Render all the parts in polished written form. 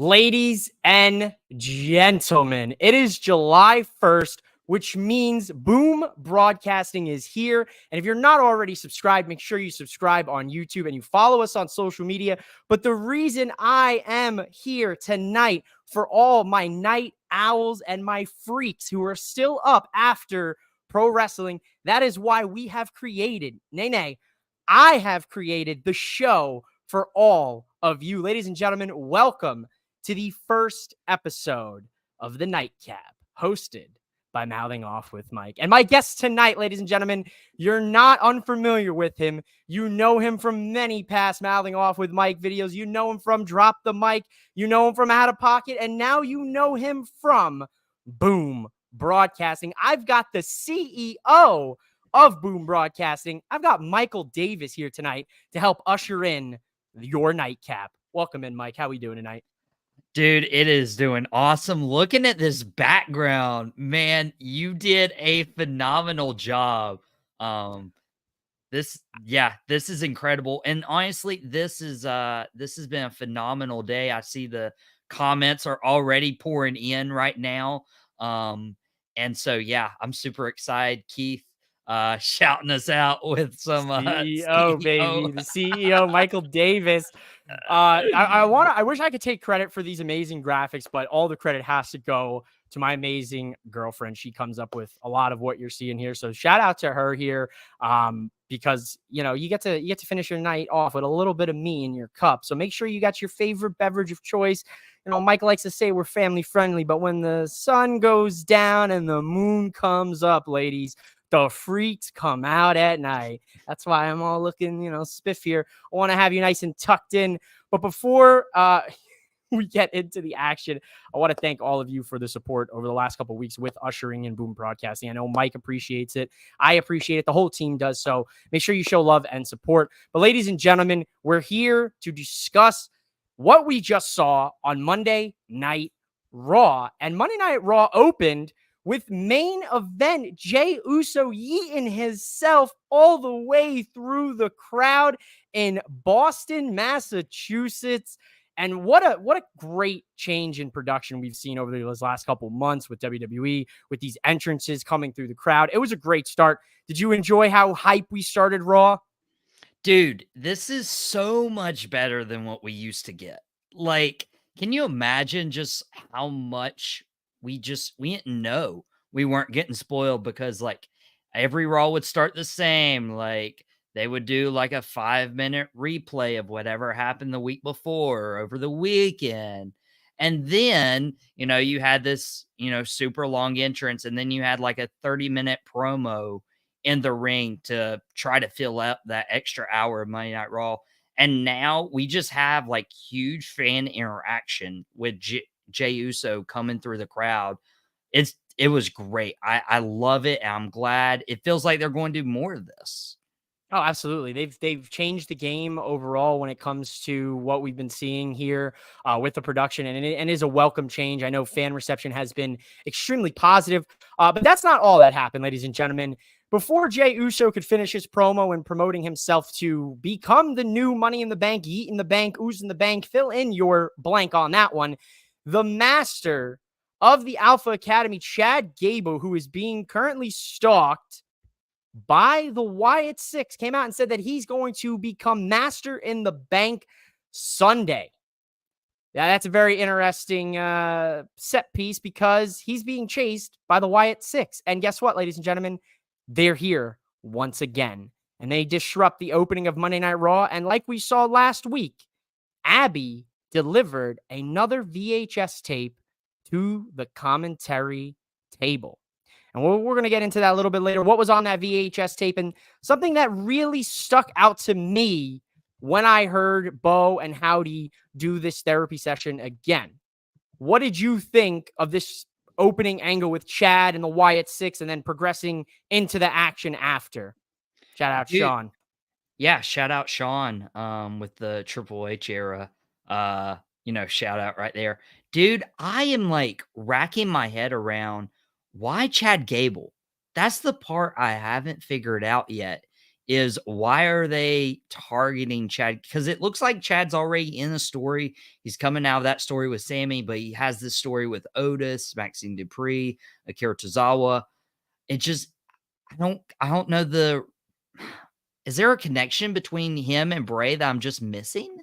Ladies and gentlemen, it is July 1st, which means Boom Broadcasting is here. And if you're not already subscribed, make sure you subscribe on YouTube and you follow us on social media. But the reason I am here tonight for all my night owls and my freaks who are still up after pro wrestling, that is why we have created, I have created the show for all of you. Ladies and gentlemen, welcome to the first episode of the Nightcap, hosted by Mouthing Off with Mike. And my guest tonight, ladies and gentlemen, you're not unfamiliar with him. You know him from many past Mouthing Off with Mike videos. You know him from Drop the Mic. You know him from Out of Pocket. And now you know him from Boom Broadcasting. I've got the CEO of Boom Broadcasting. I've got Michael Davis here tonight to help usher in your Nightcap. Welcome in, Mike. How are we doing tonight? Dude, it is doing awesome. Looking at this background, man, you did a phenomenal job. This is incredible. And honestly, this has been a phenomenal day. I see the comments are already pouring in right now. And so yeah, I'm super excited. Keith shouting us out with some CEO, baby, the CEO, Michael Davis. I wish I could take credit for these amazing graphics, but all the credit has to go to my amazing girlfriend. She comes up with a lot of what you're seeing here. So shout out to her here. Because you get to finish your night off with a little bit of me in your cup. So make sure you got your favorite beverage of choice. Mike likes to say we're family friendly, but when the sun goes down and the moon comes up, ladies, the freaks come out at night. That's why I'm all looking, spiff here. I want to have you nice and tucked in. But before we get into the action, I want to thank all of you for the support over the last couple of weeks with ushering in Boom Broadcasting. I know Mike appreciates it. I appreciate it. The whole team does. So make sure you show love and support. But ladies and gentlemen, we're here to discuss what we just saw on Monday Night Raw. And Monday Night Raw opened with main event Jey Uso yeeting himself all the way through the crowd in Boston, Massachusetts. And what a great change in production we've seen over those last couple months with WWE, with these entrances coming through the crowd. It was a great start. Did you enjoy how hype we started Raw? Dude, this is so much better than what we used to get. Like, can you imagine just how much we didn't know? We weren't getting spoiled because like every Raw would start the same. Like they would do like a 5-minute replay of whatever happened the week before or over the weekend. And then, you had this, super long entrance, and then you had like a 30-minute promo in the ring to try to fill up that extra hour of Monday Night Raw. And now we just have like huge fan interaction with Jey Uso coming through the crowd. It was great. I love it. And I'm glad. It feels like they're going to do more of this. Oh, absolutely. They've changed the game overall when it comes to what we've been seeing here with the production, and it is a welcome change. I know fan reception has been extremely positive, but that's not all that happened, ladies and gentlemen. Before Jey Uso could finish his promo and promoting himself to become the new Money in the Bank, Yeet in the Bank, Ooze in the Bank, fill in your blank on that one, the master of the Alpha Academy, Chad Gable, who is being currently stalked by the Wyatt Six, came out and said that he's going to become Master in the Bank Sunday. Yeah, that's a very interesting set piece because he's being chased by the Wyatt Six. And guess what, ladies and gentlemen? They're here once again. And they disrupt the opening of Monday Night Raw. And like we saw last week, Abby delivered another VHS tape to the commentary table. And we're going to get into that a little bit later. What was on that VHS tape? And something that really stuck out to me when I heard Bo and Howdy do this therapy session again. What did you think of this opening angle with Chad and the Wyatt Six and then progressing into the action after? Shout out, Sean. Yeah, shout out Sean with the Triple H era. Shout out right there. Dude, I am like racking my head around why Chad Gable? That's the part I haven't figured out yet. is why are they targeting Chad? Because it looks like Chad's already in a story. He's coming out of that story with Sammy, but he has this story with Otis, Maxine Dupree, Akira Tozawa. It just I don't know the is there a connection between him and Bray that I'm just missing?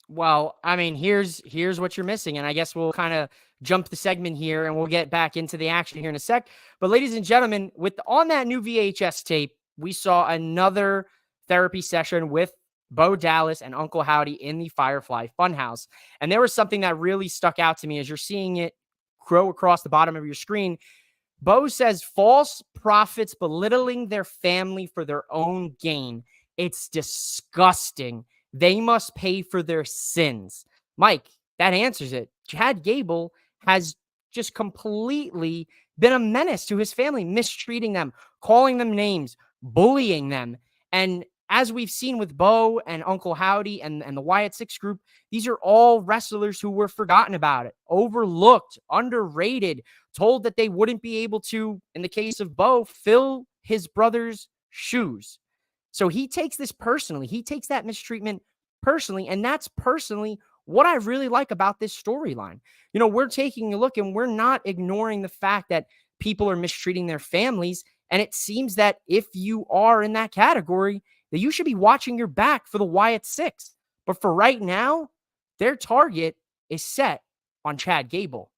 Well, I mean, here's what you're missing, and I guess we'll kind of jump the segment here, and we'll get back into the action here in a sec. But, ladies and gentlemen, with on that new VHS tape, we saw another therapy session with Bo Dallas and Uncle Howdy in the Firefly Funhouse, and there was something that really stuck out to me as you're seeing it grow across the bottom of your screen. Bo says false prophets belittling their family for their own gain. It's disgusting. They must pay for their sins. Mike, that answers it. Chad Gable has just completely been a menace to his family, mistreating them, calling them names, bullying them. And as we've seen with Bo and Uncle Howdy and the Wyatt Six group, these are all wrestlers who were forgotten about it, overlooked, underrated, told that they wouldn't be able to, in the case of Bo, fill his brother's shoes. So he takes this personally. He takes that mistreatment personally. And that's personally what I really like about this storyline. You know, we're taking a look and we're not ignoring the fact that people are mistreating their families. And it seems that if you are in that category, that you should be watching your back for the Wyatt Six. But for right now, their target is set on Chad Gable.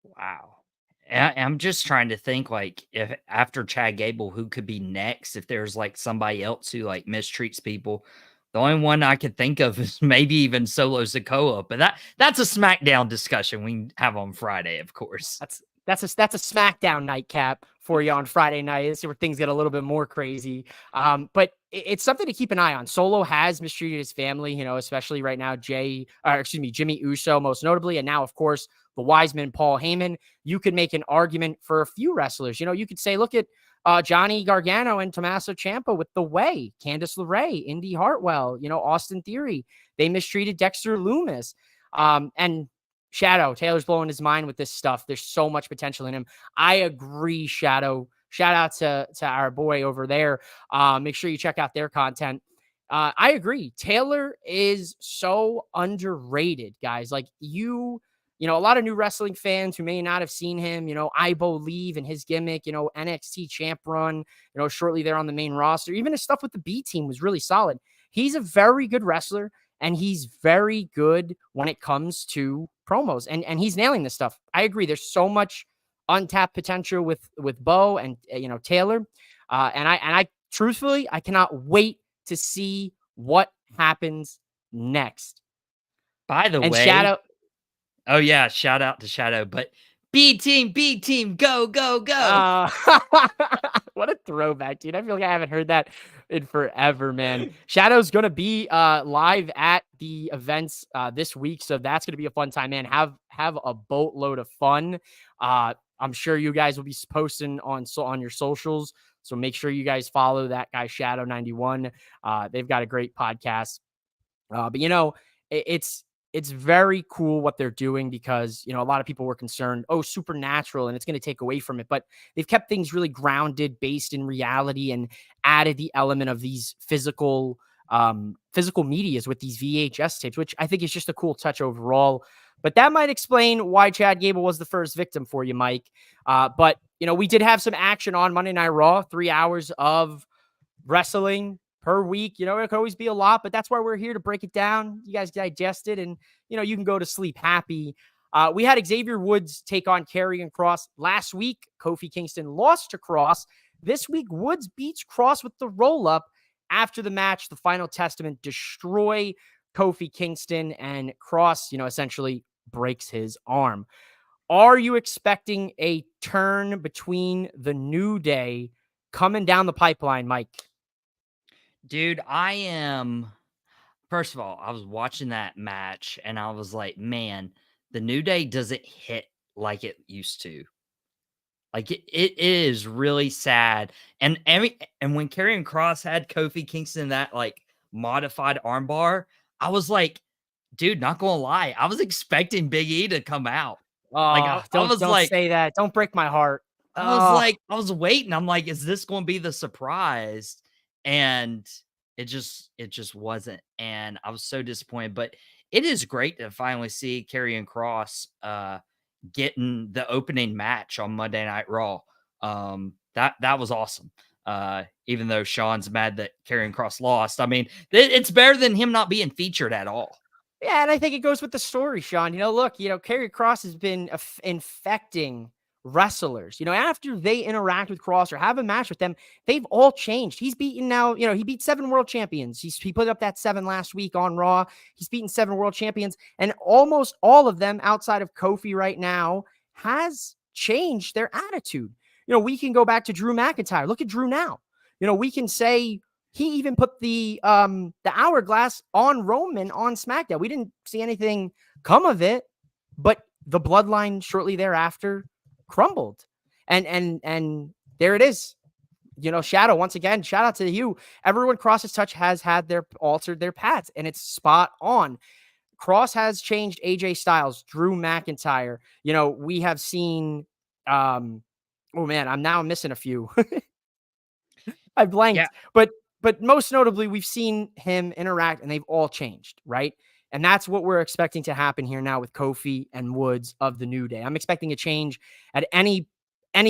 Wow. I'm just trying to think, like, if after Chad Gable, who could be next? If there's like somebody else who like mistreats people, the only one I could think of is maybe even Solo Sikoa. But that's a SmackDown discussion we have on Friday, of course. That's a SmackDown nightcap for you on Friday night. This is where things get a little bit more crazy. But it's something to keep an eye on. Solo has mistreated his family, you know, especially right now, Jimmy Uso, most notably. And now, of course, the Wiseman, Paul Heyman. You could make an argument for a few wrestlers. You know, you could say, look at Johnny Gargano and Tommaso Ciampa with The Way, Candice LeRae, Indy Hartwell, you know, Austin Theory. They mistreated Dexter Lumis. And Shadow, Taylor's blowing his mind with this stuff. There's so much potential in him. I agree, Shadow. Shout out to our boy over there. Make sure you check out their content. I agree. Taylor is so underrated, guys. Like you know, a lot of new wrestling fans who may not have seen him, you know, Ibo leave and his gimmick, you know, NXT champ run, you know, shortly there on the main roster. Even his stuff with the B team was really solid. He's a very good wrestler. And he's very good when it comes to promos, and he's nailing this stuff. I agree. There's so much untapped potential with Bo and you know Taylor, and I truthfully I cannot wait to see what happens next. By the way, Shadow. Oh yeah, shout out to Shadow, but B team, go, go, go. What a throwback, dude. I feel like I haven't heard that in forever, man. Shadow's going to be live at the events this week, so that's going to be a fun time, man. Have a boatload of fun. I'm sure you guys will be posting on your socials, so make sure you guys follow that guy Shadow 91. They've got a great podcast. But you know, it's very cool what they're doing because, you know, a lot of people were concerned, oh, supernatural, and it's going to take away from it. But they've kept things really grounded, based in reality, and added the element of these physical medias with these VHS tapes, which I think is just a cool touch overall. But that might explain why Chad Gable was the first victim for you, Mike. But, you know, we did have some action on Monday Night Raw, 3 hours of wrestling per week. You know, it could always be a lot, but that's why we're here to break it down. You guys digest it, and, you know, you can go to sleep happy. We had Xavier Woods take on Karrion Kross last week. Kofi Kingston lost to Kross. This week, Woods beats Kross with the roll-up. After the match, the Final Testament destroy Kofi Kingston, and Kross, you know, essentially breaks his arm. Are you expecting a turn between the New Day coming down the pipeline, Mike? Dude, I am. First of all, I was watching that match and I was like, man, the New Day doesn't hit like it used to. Like it is really sad. And when Karrion Kross had Kofi Kingston that like modified armbar, I was like, dude, not gonna lie, I was expecting Big E to come out. Like Oh, I was don't like, say that. Don't break my heart. Oh, I was waiting. I'm like, is this going to be the surprise? And it just wasn't. And I was so disappointed. But it is great to finally see Karrion Cross getting the opening match on Monday Night Raw. That was awesome. Even though Sean's mad that Karrion Cross lost, I mean, it's better than him not being featured at all. yeah, and I think it goes with the story, Sean. Look, Karrion Cross has been infecting wrestlers. After they interact with Cross or have a match with them, they've all changed. He's beaten now, he beat 7 world champions. He put up that 7 last week on Raw. He's beaten 7 world champions, and almost all of them outside of Kofi right now has changed their attitude. We can go back to Drew McIntyre. Look at Drew now. We can say he even put the hourglass on Roman on SmackDown. We didn't see anything come of it, but the bloodline shortly thereafter crumbled. And there it is. Shadow, once again, shout out to you. Everyone Cross's touch has had altered their paths, and it's spot on. Cross has changed AJ Styles, Drew McIntyre. We have seen oh man, I'm missing a few. I Yeah. blanked, but most notably, we've seen him interact, and they've all changed, right? And that's what we're expecting to happen here now with Kofi and Woods of the New Day. I'm expecting a change at any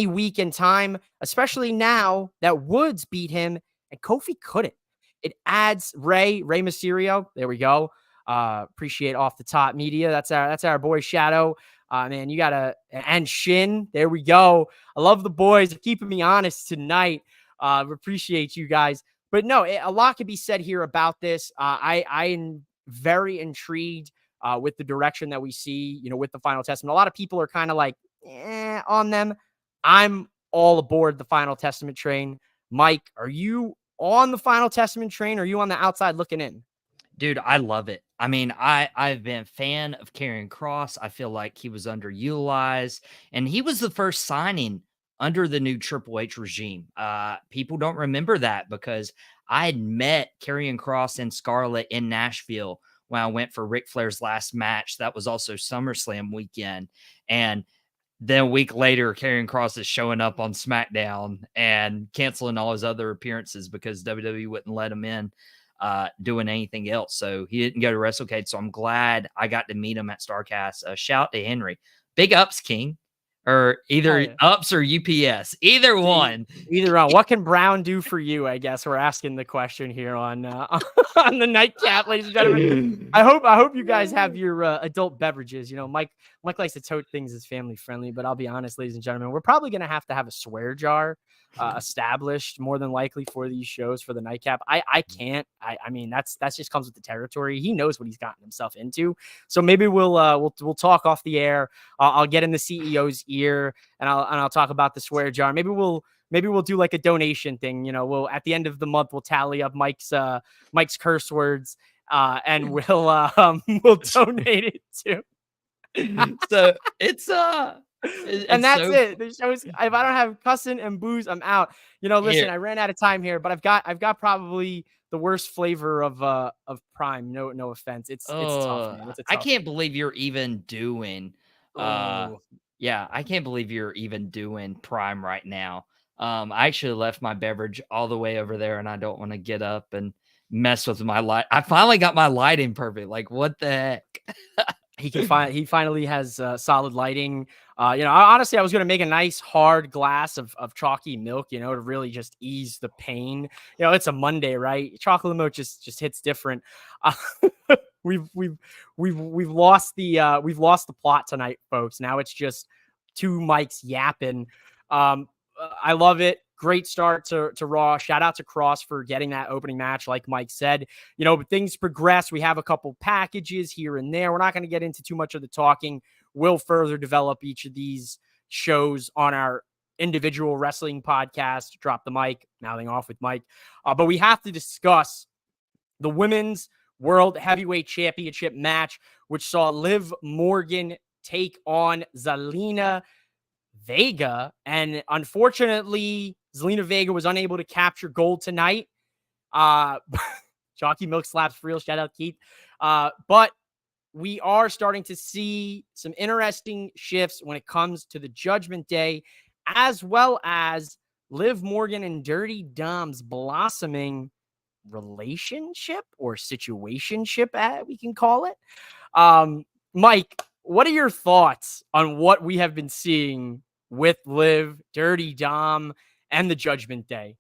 week in time, especially now that Woods beat him and Kofi couldn't. It adds Rey Mysterio. There we go. Appreciate Off the Top Media. That's our boy Shadow. Man, you gotta, and Shin. There we go. I love the boys keeping me honest tonight. Appreciate you guys. But no, a lot could be said here about this. I'm very intrigued with the direction that we see, with the Final Testament. A lot of people are kind of like on them. I'm all aboard the Final Testament train. Mike, are you on the Final Testament train, or are you on the outside looking in? Dude, I love it. I mean, I've been a fan of Karrion Cross. I feel like he was underutilized, and he was the first signing under the new Triple H regime. People don't remember that because I had met Karrion Cross and Scarlett in Nashville when I went for Ric Flair's last match. That was also SummerSlam weekend, and then a week later, Karrion Cross is showing up on SmackDown and canceling all his other appearances because WWE wouldn't let him in doing anything else. So he didn't go to WrestleCade. So I'm glad I got to meet him at StarCast. Shout out to Henry. Big ups, King. Or either ups or UPS. Either one. Either one. What can Brown do for you? I guess we're asking the question here on on the nightcap, ladies and gentlemen. I hope you guys have your adult beverages. Mike likes to tote things as family friendly, but I'll be honest, ladies and gentlemen, we're probably gonna have to have a swear jar established more than likely for these shows for the nightcap. I can't. I mean that's just comes with the territory. He knows what he's gotten himself into. So maybe we'll talk off the air. I'll get in the CEO's ear and I'll talk about the swear jar. Maybe we'll do like a donation thing. We'll at the end of the month we'll tally up Mike's curse words and we'll donate it to. So it's and that's so it. The show's, if I don't have cussing and booze, I'm out. Listen, here. I ran out of time here, but I've got probably the worst flavor of Prime. No offense. It's tough, man. It's a tough. I can't believe you're even doing Oh. yeah, I can't believe you're even doing Prime right now. I actually left my beverage all the way over there and I don't want to get up and mess with my light. I finally got my lighting perfect. Like what the heck? He finally has solid lighting. Honestly, I was going to make a nice hard glass of chalky milk, to really just ease the pain. It's a Monday, right? Chocolate milk just hits different. We've lost the plot tonight, folks. Now it's just two mics yapping. I love it. Great start to Raw. Shout out to Cross for getting that opening match. Like Mike said, but things progress. We have a couple packages here and there. We're not going to get into too much of the talking. We'll further develop each of these shows on our individual wrestling podcast. Drop the mic, mouthing off with Mike. But we have to discuss the Women's World Heavyweight Championship match, which saw Liv Morgan take on Zelina Vega. And unfortunately, Zelina Vega was unable to capture gold tonight. Chalky milk slaps for real. Shout out Keith. But we are starting to see some interesting shifts when it comes to the Judgment Day as well as Liv Morgan and Dirty Dom's blossoming relationship or situationship, we can call it. Mike, what are your thoughts on what we have been seeing with Liv, Dirty Dom, and the Judgment Day?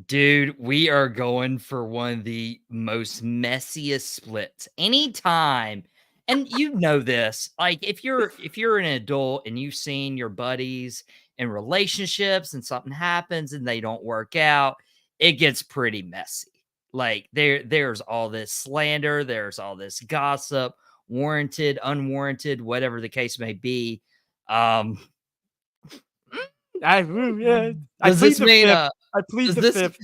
Dude, we are going for one of the most messiest splits. Anytime, and you know this, like if you're an adult and you've seen your buddies in relationships and something happens and they don't work out, it gets pretty messy. Like there's all this slander, there's all this gossip, warranted, unwarranted, whatever the case may be. Um I does plead this the mean fifth. I plead does the this fifth.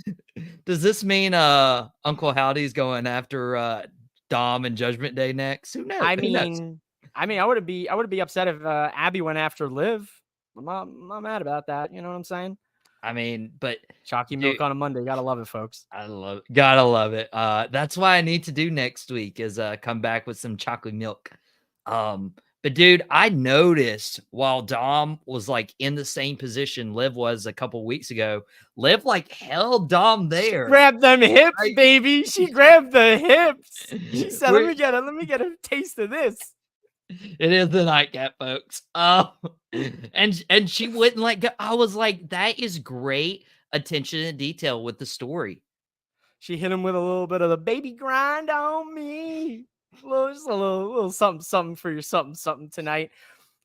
does this mean Uncle Howdy's going after Dom and Judgment Day next? Who knows? I Who knows? mean, I wouldn't be upset if Abby went after Liv. I'm not mad about that. You know what I'm saying? I mean, but Chalky dude, milk on a Monday. Gotta love it, folks. gotta love it. That's why I need to do next week is come back with some chocolate milk. But dude, I noticed while Dom was like in the same position Liv was a couple weeks ago, Liv like held Dom there. Grab them hips, Right? baby. She grabbed the hips. She said, We're- let me get a taste of this. It is the nightcap, folks. And she wouldn't let go. I was like, that is great attention to detail with the story. She hit him with a little bit of the baby grind on me. Just a little something for your something tonight.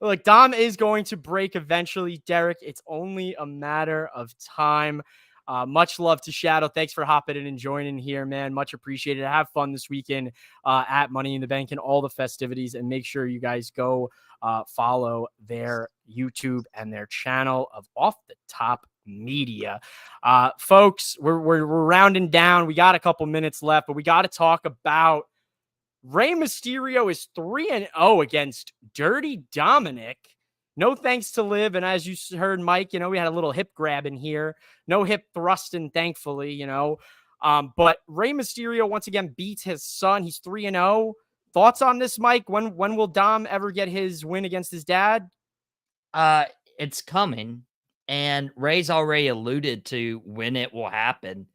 Look, Dom is going to break eventually, Derek. It's only a matter of time. Much love to Shadow. Thanks for hopping in and joining here, man. Much appreciated. Have fun this weekend at Money in the Bank and all the festivities. And make sure you guys go follow their YouTube and their channel of Off the Top Media. Folks, we're rounding down. We got a couple minutes left, but we got to talk about Rey Mysterio is 3-0 against Dirty Dominic. No thanks to Liv. And as you heard, Mike, we had a little hip grab in here. No hip thrusting, thankfully, But Rey Mysterio once again beats his son. He's 3-0. Thoughts on this, Mike? When will Dom ever get his win against his dad? It's coming. And Ray's already alluded to when it will happen.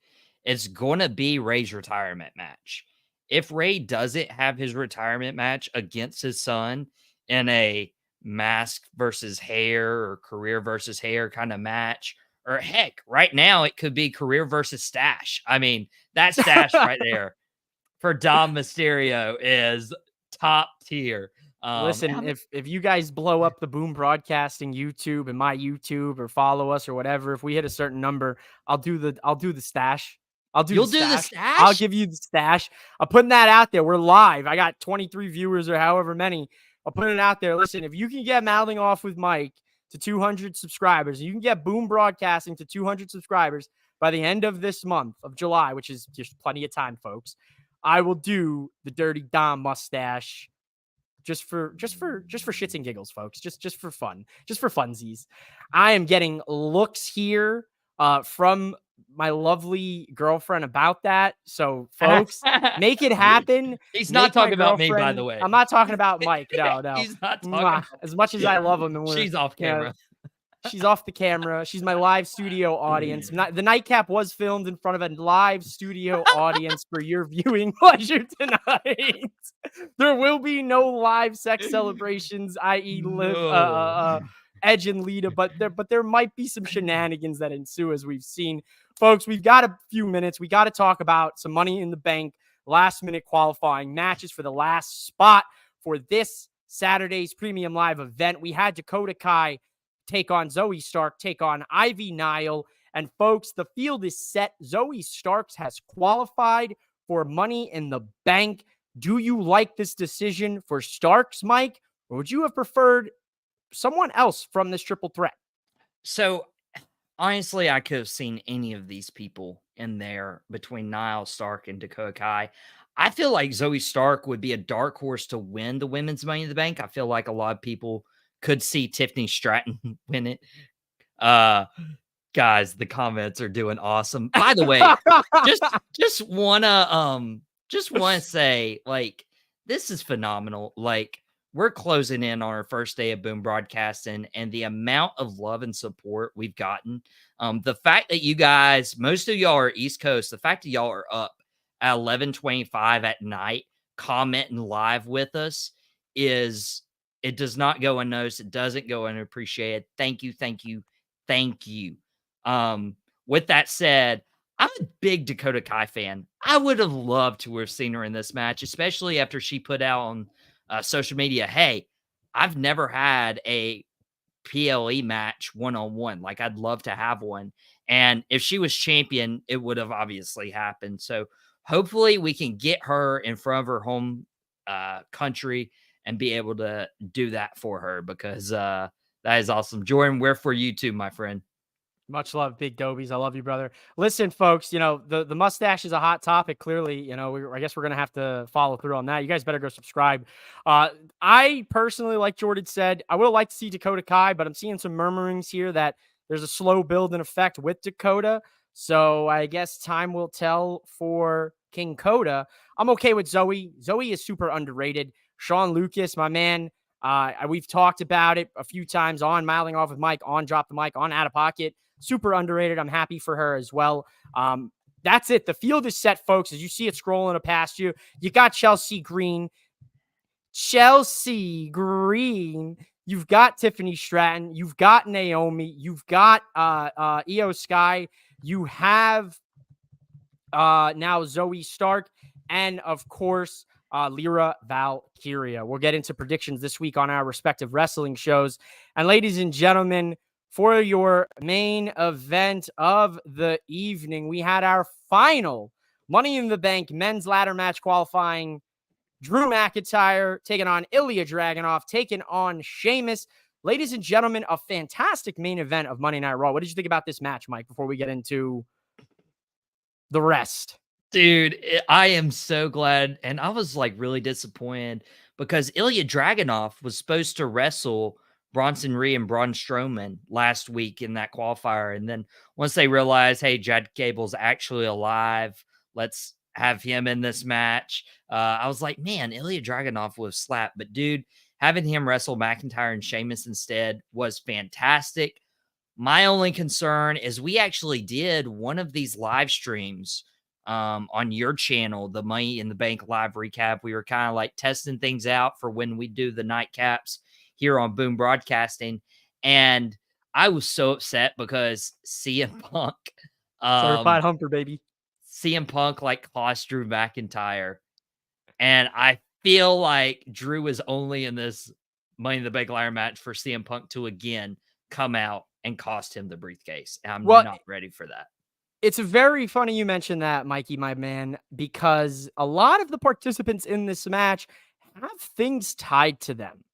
It's going to be Ray's retirement match. If Ray doesn't have his retirement match against his son in a mask versus hair or career versus hair kind of match, or heck, right now it could be career versus stash. I mean, that stash right there for Dom Mysterio is top tier. Listen, if you guys blow up the Boom Broadcasting YouTube and my YouTube or follow us or whatever, if we hit a certain number, I'll do the stash. You'll do the stash? I'll give you the stash. I'm putting that out there. We're live. I got 23 viewers or however many. I'll put it out there. Listen, if you can get Mouthing Off with Mike to 200 subscribers, you can get Boom Broadcasting to 200 subscribers by the end of this month of July, which is just plenty of time, folks. I will do the Dirty Dom mustache just for shits and giggles, folks. Just for fun, just for funsies. I am getting looks here from my lovely girlfriend about that. So, folks, make it happen. He's not talking about me, by the way. I'm not talking about Mike. No. He's not talking about as much as I love him. And she's off camera. She's off the camera. She's my live studio audience. The nightcap was filmed in front of a live studio audience for your viewing pleasure tonight. There will be no live sex celebrations, i.e. Edge and Lita, but there might be some shenanigans that ensue as we've seen. Folks, we've got a few minutes. We got to talk about some Money in the Bank last minute qualifying matches for the last spot for this Saturday's Premium Live event. We had Dakota Kai take on Zoe Stark, take on Ivy Nile. And folks, the field is set. Zoe Starks has qualified for Money in the Bank. Do you like this decision for Starks, Mike? Or would you have preferred someone else from this triple threat? So, honestly, I could have seen any of these people in there between Nile, Stark, and Dakota Kai. I feel like Zoe Stark would be a dark horse to win the women's Money in the Bank. I feel like a lot of people could see Tiffany Stratton win it. Guys, the comments are doing awesome. By the way, just wanna say, like, this is phenomenal. Like, we're closing in on our first day of Boom Broadcasting, and the amount of love and support we've gotten. The fact that you guys, most of y'all are East Coast, the fact that y'all are up at 11:25 at night, commenting live with us is it does not go unnoticed. It doesn't go unappreciated. Thank you, thank you, thank you. With that said, I'm a big Dakota Kai fan. I would have loved to have seen her in this match, especially after she put out on social media, hey, I've never had a PLE match one-on-one. Like, I'd love to have one. And if she was champion, it would have obviously happened. So hopefully we can get her in front of her home country and be able to do that for her, because that is awesome. Jordan, we're for you too, my friend. Much love, Big Dobies. I love you, brother. Listen, folks, the mustache is a hot topic. Clearly, I guess we're going to have to follow through on that. You guys better go subscribe. I personally, like Jordan said, I would like to see Dakota Kai, but I'm seeing some murmurings here that there's a slow build in effect with Dakota. So I guess time will tell for King Coda. I'm okay with Zoe. Zoe is super underrated. Sean Lucas, my man. We've talked about it a few times on Mouthing Off with Mike, on Drop the Mic, on Out of Pocket. Super underrated. I'm happy for her as well. That's it. The field is set, folks. As you see it scrolling past you, you got Chelsea Green. You've got Tiffany Stratton. You've got Naomi. You've got Io Sky. You have now Zoe Stark. And, of course, Lyra Valkyria. We'll get into predictions this week on our respective wrestling shows. And, ladies and gentlemen, for your main event of the evening, we had our final Money in the Bank men's ladder match qualifying. Drew McIntyre taking on Ilya Dragunov, taking on Sheamus. Ladies and gentlemen, a fantastic main event of Monday Night Raw. What did you think about this match, Mike, before we get into the rest? Dude, I am so glad. And I was like really disappointed because Ilya Dragunov was supposed to wrestle Bronson Reed and Braun Strowman last week in that qualifier. And then once they realized, hey, Chad Gable's actually alive, let's have him in this match. I was like, man, Ilya Dragunov was slapped. But dude, having him wrestle McIntyre and Sheamus instead was fantastic. My only concern is we actually did one of these live streams on your channel, the Money in the Bank live recap. We were kind of like testing things out for when we do the nightcaps here on Boom Broadcasting. And I was so upset because CM Punk, Certified Humper, baby. CM Punk like cost Drew McIntyre. And I feel like Drew is only in this Money in the Bank ladder match for CM Punk to again come out and cost him the briefcase. And I'm not ready for that. It's very funny you mentioned that, Mikey, my man, because a lot of the participants in this match have things tied to them.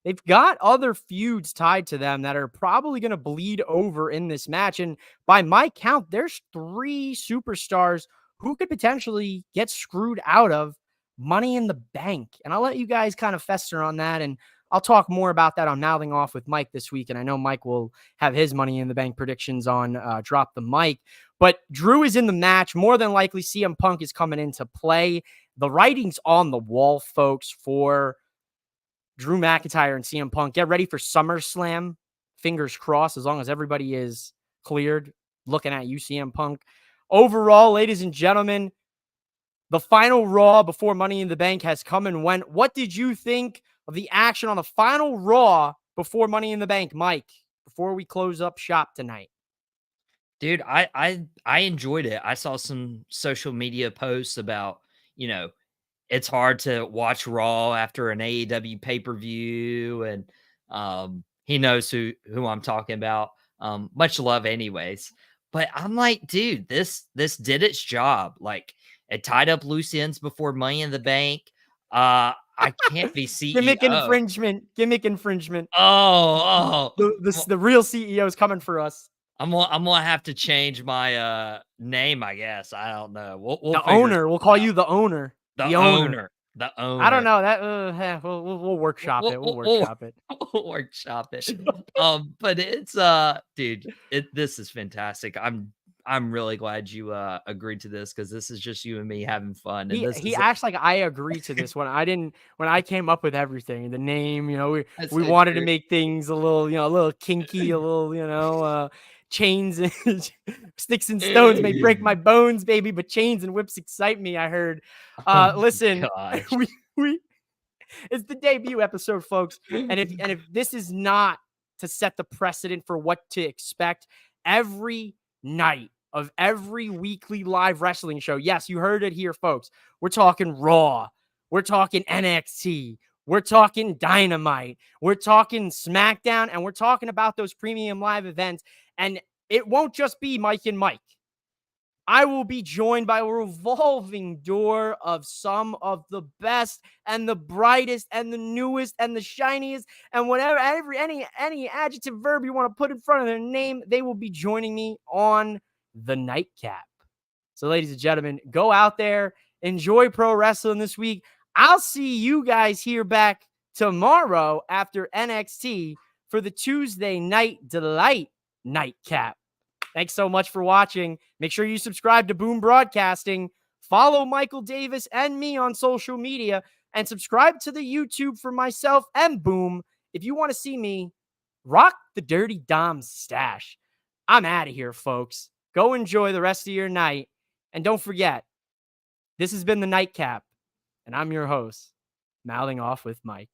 They've got other feuds tied to them that are probably going to bleed over in this match. And by my count, there's 3 superstars who could potentially get screwed out of Money in the Bank. And I'll let you guys kind of fester on that. And I'll talk more about that on Mouthing Off with Mike this week. And I know Mike will have his Money in the Bank predictions on Drop the Mic. But Drew is in the match. More than likely, CM Punk is coming into play. The writing's on the wall, folks, for Drew McIntyre and CM Punk. Get ready for SummerSlam. Fingers crossed, as long as everybody is cleared. Looking at you, CM Punk. Overall, ladies and gentlemen, the final Raw before Money in the Bank has come and went. What did you think of the action on the final Raw before Money in the Bank, Mike, before we close up shop tonight? Dude, I enjoyed it. I saw some social media posts about, it's hard to watch Raw after an AEW pay-per-view, and he knows who I'm talking about. Much love anyways. But I'm like, dude, this did its job. Like, it tied up loose ends before Money in the Bank. I can't be CEO. Gimmick infringement. Oh. The real CEO is coming for us. I'm gonna have to change my name, I guess. I don't know. We'll the owner. We'll call you the owner. The owner. The owner. I don't know that. We'll workshop it. We'll workshop it. We'll workshop it. But it's dude, this is fantastic. I'm I'm really glad you agreed to this because this is just you and me having fun, and this He is acts like I agree to this when I came up with everything, the name, that's we so wanted to true. make things a little, a little kinky, a little, chains and sticks and stones may break my bones, baby, but chains and whips excite me, I heard. Oh my Listen, gosh. we it's the debut episode, folks. And if this is not to set the precedent for what to expect every night of every weekly live wrestling show. Yes, you heard it here, folks. We're talking Raw. We're talking NXT. We're talking Dynamite. We're talking SmackDown. And we're talking about those premium live events. And it won't just be Mike and Mike. I will be joined by a revolving door of some of the best and the brightest and the newest and the shiniest and whatever any adjective verb you want to put in front of their name, they will be joining me on the Nightcap. So, ladies and gentlemen, go out there, enjoy pro wrestling this week. I'll see you guys here back tomorrow after NXT for the Tuesday Night Delight Nightcap. Thanks so much for watching. Make sure you subscribe to Boom Broadcasting. Follow Michael Davis and me on social media. And subscribe to the YouTube for myself and Boom if you want to see me rock the Dirty Dom stash. I'm out of here, folks. Go enjoy the rest of your night. And don't forget, this has been the Nightcap. And I'm your host, Mouthing Off with Mike.